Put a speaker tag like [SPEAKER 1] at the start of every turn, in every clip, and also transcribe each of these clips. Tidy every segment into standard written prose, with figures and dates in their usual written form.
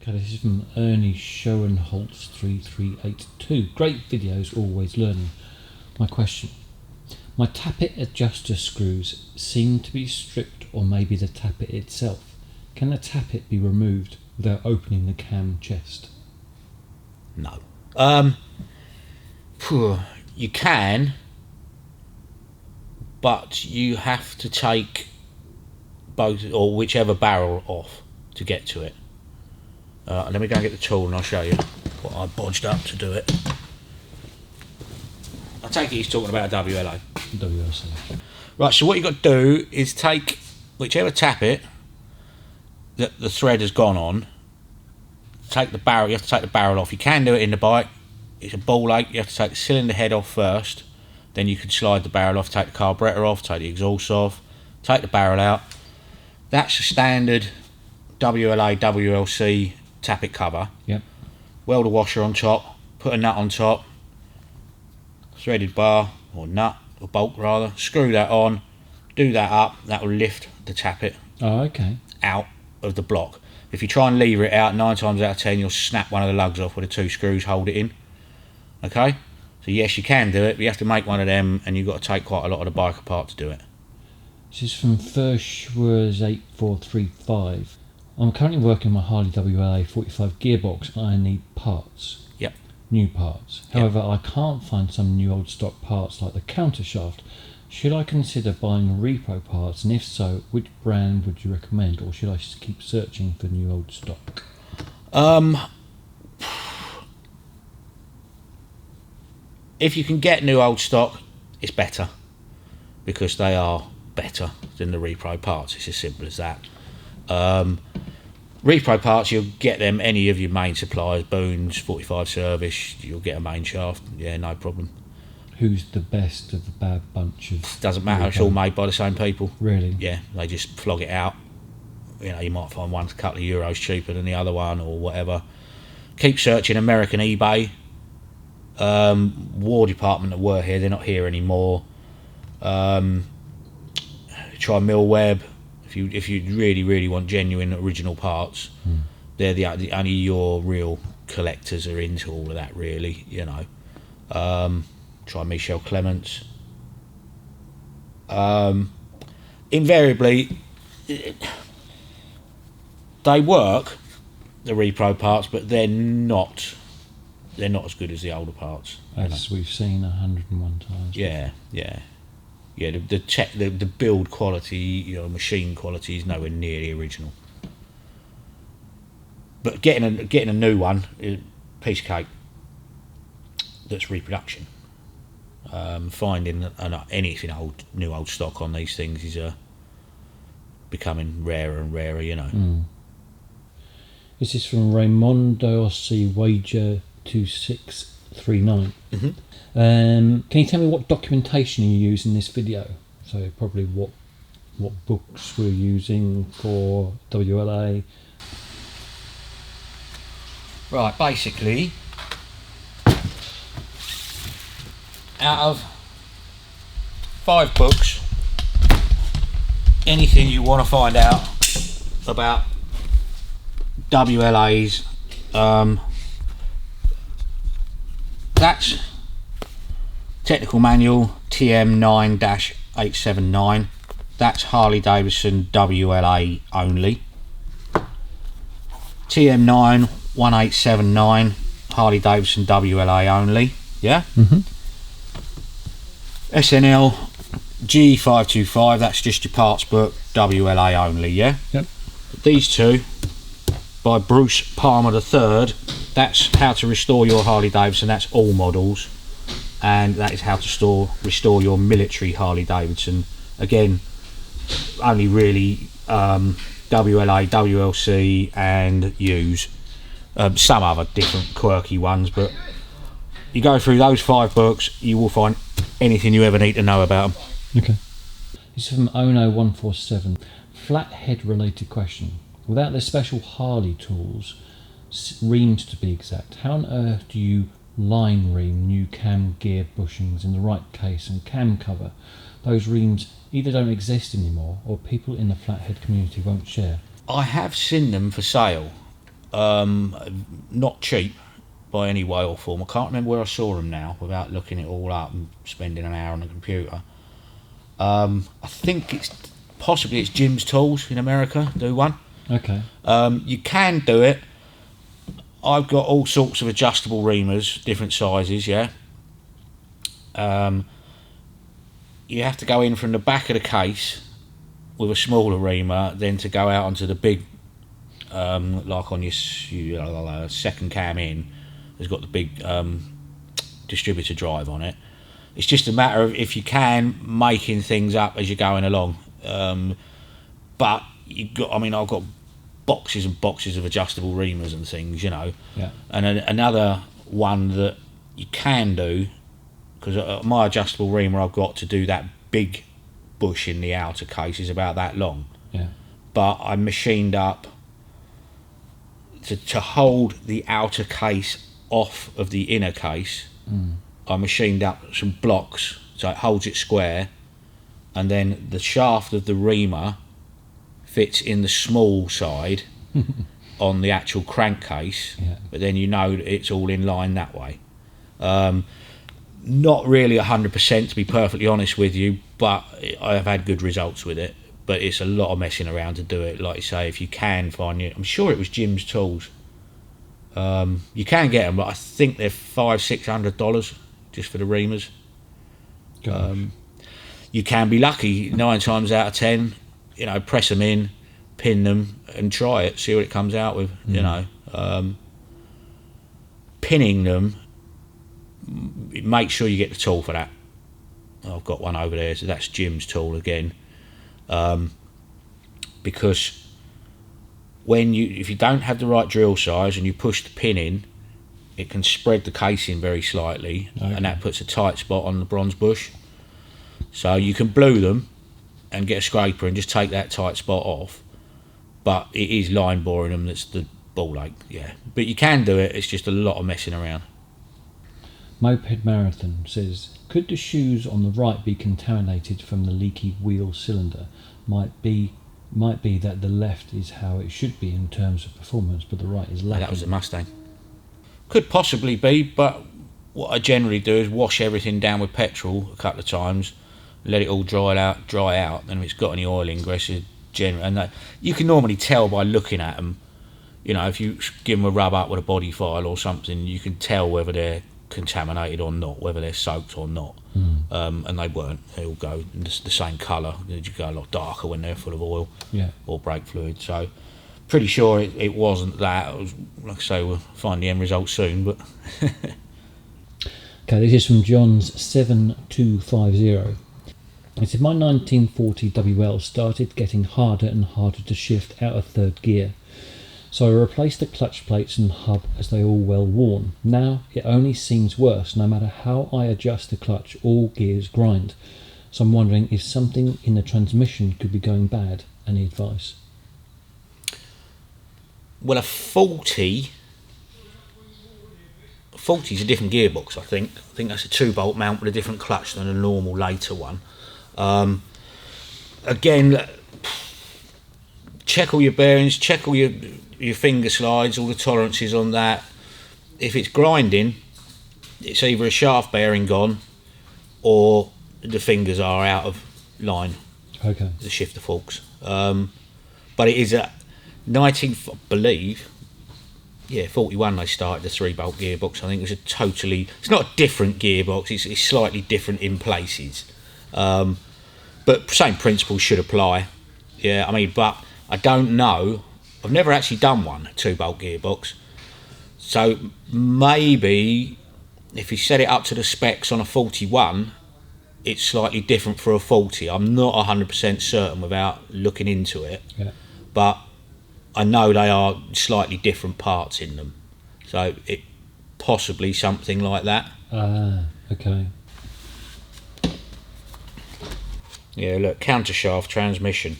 [SPEAKER 1] Okay, this is from Ernie Schoenholtz 3382. Great videos, always learning. My question. My tappet adjuster screws seem to be stripped, or maybe the tappet itself. Can the tappet be removed without opening the cam chest?
[SPEAKER 2] No. You can, but you have to take both or whichever barrel off to get to it. Let me go and get the tool and I'll show you what I bodged up to do it. I take it he's talking about a WLA.
[SPEAKER 1] WLC.
[SPEAKER 2] Right, so what you've got to do is take whichever tappet that the thread has gone on, take the barrel, you have to take the barrel off. You can do it in the bike. It's a ball ache, you have to take the cylinder head off first, then you can slide the barrel off, take the carburetor off, take the exhaust off, take the barrel out. That's a standard WLA, WLC tappet cover.
[SPEAKER 1] Yep.
[SPEAKER 2] Weld a washer on top, put a nut on top, threaded bar, or nut, or bolt rather, screw that on, do that up, that will lift the tappet out of the block. If you try and lever it out, 9 times out of 10 you'll snap one of the lugs off where the 2 screws hold it in. Okay? So yes, you can do it, but you have to make one of them and you've got to take quite a lot of the bike apart to do it.
[SPEAKER 1] This is from Ferschwers 8435. I'm currently working my Harley WLA 45 gearbox and I need parts.
[SPEAKER 2] Yep.
[SPEAKER 1] New parts. However, I can't find some new old stock parts like the countershaft. Should I consider buying repro parts, and if so, which brand would you recommend, or should I just keep searching for new old stock?
[SPEAKER 2] If you can get new old stock, it's better because they are better than the repro parts. It's as simple as that. Repro parts, you'll get them any of your main suppliers, Boone's, 45 Service, you'll get a main shaft, yeah, no problem.
[SPEAKER 1] Who's the best of the bad bunch of...
[SPEAKER 2] Doesn't matter, it's all made by the same people.
[SPEAKER 1] Really?
[SPEAKER 2] Yeah, they just flog it out. You know, you might find one's a couple of euros cheaper than the other one or whatever. Keep searching American eBay. War Department that were here, they're not here anymore. Try Millweb. If you really want genuine original parts, they're the only your real collectors are into all of that, really, you know. Try Michel Clements. Invariably, they work, the repro parts, but they're not as good as the older parts.
[SPEAKER 1] As we've seen 101 times.
[SPEAKER 2] Yeah. The build quality, you know, machine quality is nowhere near the original. But getting a new one is a piece of cake. That's reproduction. Finding anything new old stock on these things is becoming rarer and rarer, you know.
[SPEAKER 1] This is from Raymondo Ossi Wager 2639. Can you tell me what documentation you use in this video? So probably what books we're using for WLA.
[SPEAKER 2] Right, basically, out of 5 books, anything you want to find out about WLAs, that's Technical Manual TM9-879. That's Harley Davidson WLA only. TM9-1879, Harley Davidson WLA only. Yeah. SNL G525, that's just your parts book, WLA only. Yeah.
[SPEAKER 1] Yep.
[SPEAKER 2] These two by Bruce Palmer III, that's How to Restore Your Harley Davidson. That's all models, and that is How to Restore Your Military Harley Davidson. Again, only really WLA, WLC and U's. Some other different quirky ones, but you go through those 5 books, you will find anything you ever need to know about them.
[SPEAKER 1] Okay. This is from Ono147. Flathead related question. Without the special Harley tools, reams to be exact, how on earth do you line ream new cam gear bushings in the right case and cam cover? Those reams either don't exist anymore or people in the flathead community won't share.
[SPEAKER 2] I have seen them for sale. Not cheap by any way or form. I can't remember where I saw them now without looking it all up and spending an hour on the computer. I think it's Jim's Tools in America do one.
[SPEAKER 1] Okay.
[SPEAKER 2] You can do it. I've got all sorts of adjustable reamers, different sizes, yeah. You have to go in from the back of the case with a smaller reamer, then to go out onto the big, like on your second cam in, has got the big distributor drive on it. It's just a matter of, if you can, making things up as you're going along. But I've got boxes and boxes of adjustable reamers and things, you know.
[SPEAKER 1] Yeah.
[SPEAKER 2] And another one that you can do, because my adjustable reamer I've got to do that big bush in the outer case is about that long.
[SPEAKER 1] Yeah.
[SPEAKER 2] But I machined up to hold the outer case off of the inner case. I machined up some blocks so it holds it square, and then the shaft of the reamer fits in the small side on the actual crankcase.
[SPEAKER 1] Yeah.
[SPEAKER 2] But then you know that it's all in line that way. Not really 100%, to be perfectly honest with you, but I have had good results with it. But it's a lot of messing around to do it. Like you say, if you can find it, I'm sure it was Jim's Tools. You can get them, but I think they're $500-600 just for the reamers. You can be lucky 9 times out of 10. You know, press them in, pin them, and try it. See what it comes out with. You know, pinning them. Make sure you get the tool for that. I've got one over there, so that's Jim's tool again. Because if you don't have the right drill size and you push the pin in, it can spread the casing very slightly, and that puts a tight spot on the bronze bush. So you can blue them and get a scraper and just take that tight spot off, but it is line boring them that's the ball ache. Yeah, but you can do it. It's just a lot of messing around.
[SPEAKER 1] Moped Marathon says, could the shoes on the right be contaminated from the leaky wheel cylinder? Might be that the left is how it should be in terms of performance, but the right is lacking.
[SPEAKER 2] That was the Mustang. Could possibly be, but what I generally do is wash everything down with petrol a couple of times, let it all dry out, and if it's got any oil ingress, you can normally tell by looking at them. You know, if you give them a rub up with a body file or something, you can tell whether they're contaminated or not, whether they're soaked or not. And they weren't. They all go in the same colour. You go a lot darker when they're full of oil, or brake fluid. So pretty sure it wasn't that. It was, like I say, we'll find the end result soon. But
[SPEAKER 1] okay, this is from John's 7250. He said, my 1940 WL started getting harder and harder to shift out of third gear. So I replaced the clutch plates and hub as they all well worn. Now it only seems worse. No matter how I adjust the clutch, all gears grind. So I'm wondering if something in the transmission could be going bad. Any advice?
[SPEAKER 2] Well, a 40 is a different gearbox, I think. I think that's a 2-bolt mount with a different clutch than a normal later one. Again, check all your bearings, check all your finger slides, all the tolerances on that. If it's grinding, it's either a shaft bearing gone or the fingers are out of line.
[SPEAKER 1] Okay.
[SPEAKER 2] The shifter forks. But it is a 41 they started the 3-bolt gearbox. I think it was it's not a different gearbox, it's slightly different in places. But same principles should apply. Yeah, I mean, but I don't know. I've never actually done one, 2-bolt gearbox. So maybe if you set it up to the specs on a 41, it's slightly different for a 40. I'm not 100% certain without looking into it.
[SPEAKER 1] Yeah.
[SPEAKER 2] But I know they are slightly different parts in them. So it possibly something like that.
[SPEAKER 1] Okay.
[SPEAKER 2] Yeah, look, countershaft transmission.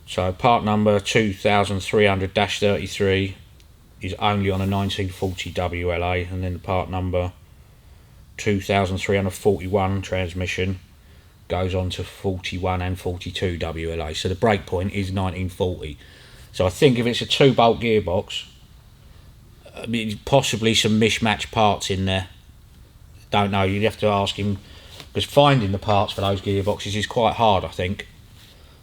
[SPEAKER 2] So part number 2300-33 is only on a 1940 WLA, and then the part number 2341 transmission goes on to 41 and 42 WLA. So the break point is 1940. So I think if it's a 2-bolt gearbox, I mean, possibly some mismatched parts in there. Don't know. You'd have to ask him, because finding the parts for those gearboxes is quite hard, I think.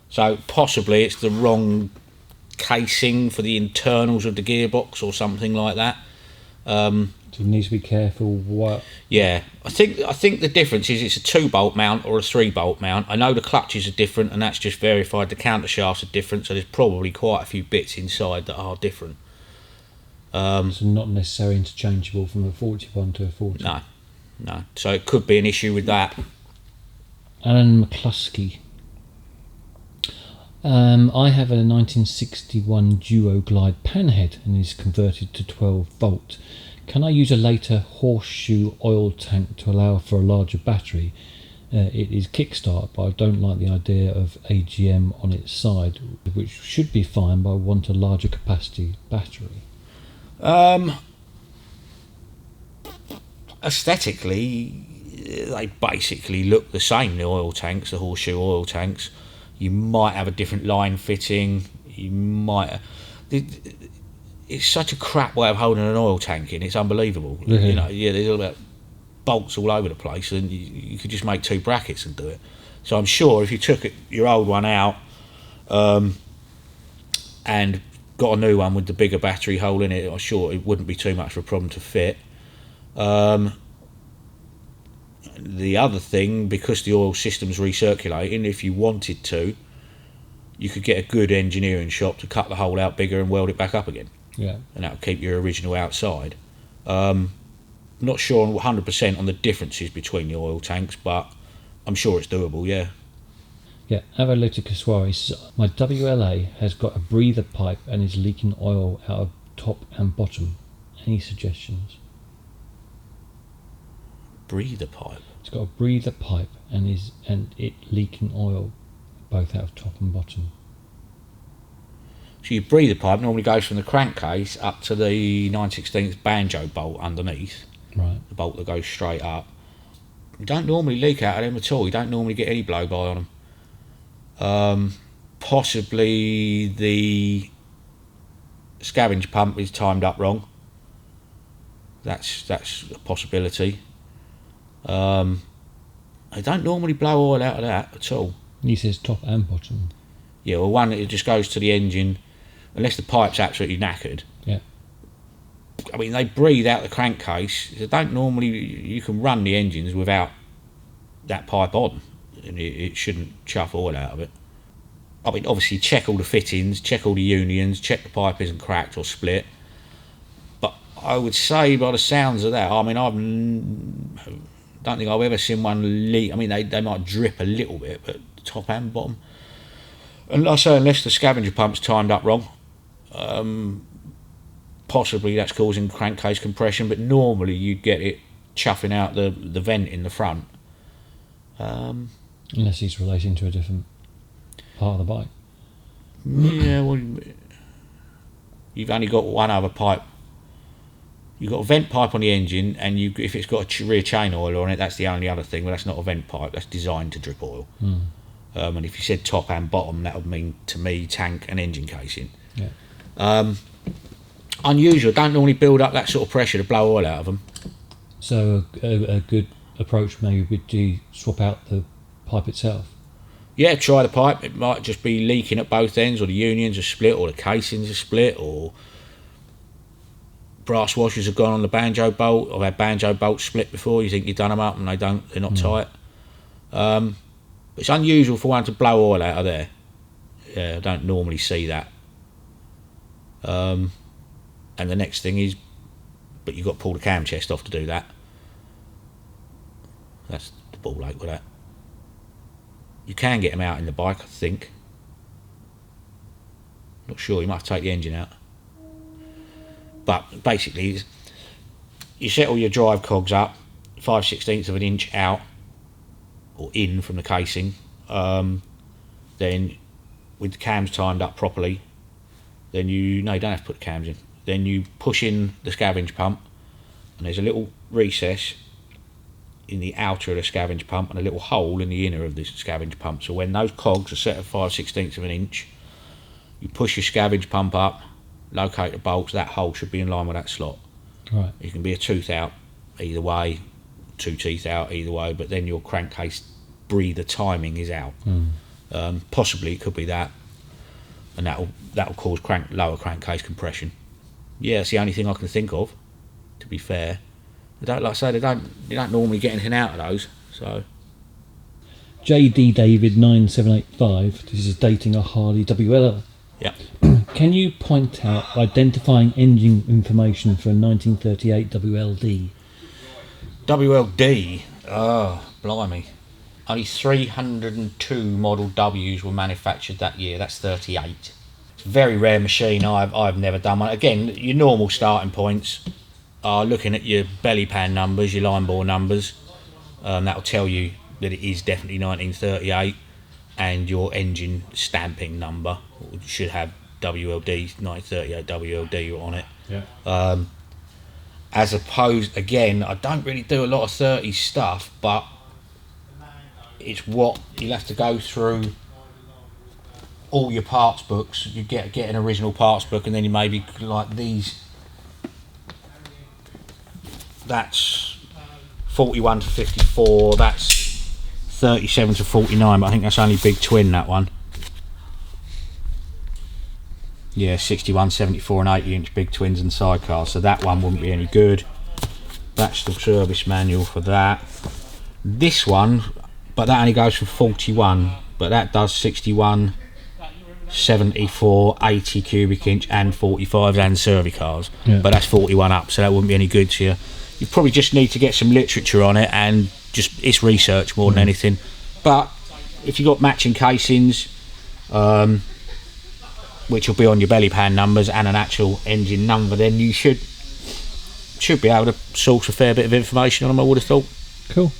[SPEAKER 2] So possibly it's the wrong casing for the internals of the gearbox or something like that.
[SPEAKER 1] So you need to be careful what.
[SPEAKER 2] Yeah, I think the difference is it's a 2-bolt mount or a 3-bolt mount. I know the clutches are different, and that's just verified. The counter shafts are different, so there's probably quite a few bits inside that are different.
[SPEAKER 1] So not necessarily interchangeable from a 41 to a 40.
[SPEAKER 2] No. So it could be an issue with that.
[SPEAKER 1] Alan McClusky. I have a 1961 Duo Glide panhead and is converted to 12 volt. Can I use a later horseshoe oil tank to allow for a larger battery? It is kickstart, but I don't like the idea of AGM on its side, which should be fine, but I want a larger capacity battery.
[SPEAKER 2] Aesthetically, they basically look the same, the oil tanks, the horseshoe oil tanks. You might have a different line fitting. You might. It's such a crap way of holding an oil tank in. It's unbelievable.
[SPEAKER 1] Mm-hmm.
[SPEAKER 2] You know, there's all about bolts all over the place, and you could just make 2 brackets and do it. So I'm sure if you took your old one out and got a new one with the bigger battery hole in it, I'm sure it wouldn't be too much of a problem to fit. The other thing, because the oil system's recirculating, if you wanted to, you could get a good engineering shop to cut the hole out bigger and weld it back up again.
[SPEAKER 1] Yeah.
[SPEAKER 2] And that would keep your original outside. Not sure 100% on the differences between the oil tanks, but I'm sure it's doable, yeah.
[SPEAKER 1] Yeah, avolikateshwara says, my WLA has got a breather pipe and is leaking oil out of top and bottom. Any suggestions?
[SPEAKER 2] Breather pipe?
[SPEAKER 1] It's got a breather pipe and it leaking oil both out of top and bottom.
[SPEAKER 2] So your breather pipe normally goes from the crankcase up to the 9/16 banjo bolt underneath.
[SPEAKER 1] Right.
[SPEAKER 2] The bolt that goes straight up. You don't normally leak out of them at all. You don't normally get any blow by on them. Possibly the scavenge pump is timed up wrong. That's a possibility. I don't normally blow oil out of that at all.
[SPEAKER 1] He says top and bottom.
[SPEAKER 2] Yeah, well, one, it just goes to the engine, unless the pipe's absolutely knackered.
[SPEAKER 1] Yeah.
[SPEAKER 2] I mean, they breathe out the crankcase. They don't normally. You can run the engines without that pipe on, and it shouldn't chuff oil out of it. I mean, obviously, check all the fittings, check all the unions, check the pipe isn't cracked or split. But I would say, by the sounds of that, I mean, don't think I've ever seen one leak. I mean, they might drip a little bit, but top and bottom. And like I say, unless the scavenger pump's timed up wrong, possibly that's causing crankcase compression, but normally you'd get it chuffing out the vent in the front.
[SPEAKER 1] Unless he's relating to a different part of the bike.
[SPEAKER 2] Yeah, well, you've only got one other pipe. You've got a vent pipe on the engine, and if it's got a rear chain oil on it, that's the only other thing. Well, that's not a vent pipe. That's designed to drip oil. And if you said top and bottom, that would mean, to me, tank and engine casing.
[SPEAKER 1] Yeah.
[SPEAKER 2] Unusual. Don't normally build up that sort of pressure to blow oil out of them.
[SPEAKER 1] So a good approach maybe would be swap out the pipe itself.
[SPEAKER 2] Yeah, try the pipe. It might just be leaking at both ends, or the unions are split, or the casings are split, or brass washers have gone on the banjo bolt. I've had banjo bolts split before. You think you've done them up, and they're not tight. It's unusual for one to blow oil out of there. Yeah, I don't normally see that. And the next thing is, but you've got to pull the cam chest off to do that. That's the ball ache with that. You can get them out in the bike, I think. Not sure, you might have to take the engine out. But basically, you set all your drive cogs up 5/16 of an inch out, or in from the casing. Then, with the cams timed up properly, then you don't have to put the cams in. Then you push in the scavenge pump, and there's a little recess in the outer of the scavenge pump and a little hole in the inner of the scavenge pump. So when those cogs are set at 5/16 of an inch, you push your scavenge pump up, locate the bolts, that hole should be in line with that slot.
[SPEAKER 1] Right.
[SPEAKER 2] It can be a tooth out either way, 2 teeth out either way, but then your crankcase breather timing is out. Possibly it could be that, and that'll cause lower crankcase compression. Yeah, it's the only thing I can think of, to be fair. They don't normally get anything out of those. So
[SPEAKER 1] JD David 9785, this is dating a Harley WL.
[SPEAKER 2] yeah.
[SPEAKER 1] Can you point out identifying engine information for a 1938 WLD?
[SPEAKER 2] WLD, oh blimey, only 302 model W's were manufactured that year. That's 38. It's a very rare machine. I've never done one. Again, your normal starting points are looking at your belly pan numbers, your line bore numbers. That'll tell you that it is definitely 1938, and your engine stamping number should have WLD 1938 WLD on it.
[SPEAKER 1] Yeah.
[SPEAKER 2] As opposed, again, I don't really do a lot of 30s stuff, but it's what you'll have to go through all your parts books. You get an original parts book, and then you maybe like these. That's 41 to 54. That's 37 to 49. But I think that's only Big Twin, that one. Yeah, 61, 74 and 80 inch Big Twins and sidecars, so that one wouldn't be any good. That's the service manual for that. This one, but that only goes from 41, but that does 61, 74, 80 cubic inch and 45s and cervicars.
[SPEAKER 1] Yeah.
[SPEAKER 2] But that's 41 up, so that wouldn't be any good to you. You probably just need to get some literature on it, and just it's research more than anything. But if you've got matching casings, which will be on your belly pan numbers and an actual engine number, then you should be able to source a fair bit of information on them, I would have thought.
[SPEAKER 1] Cool.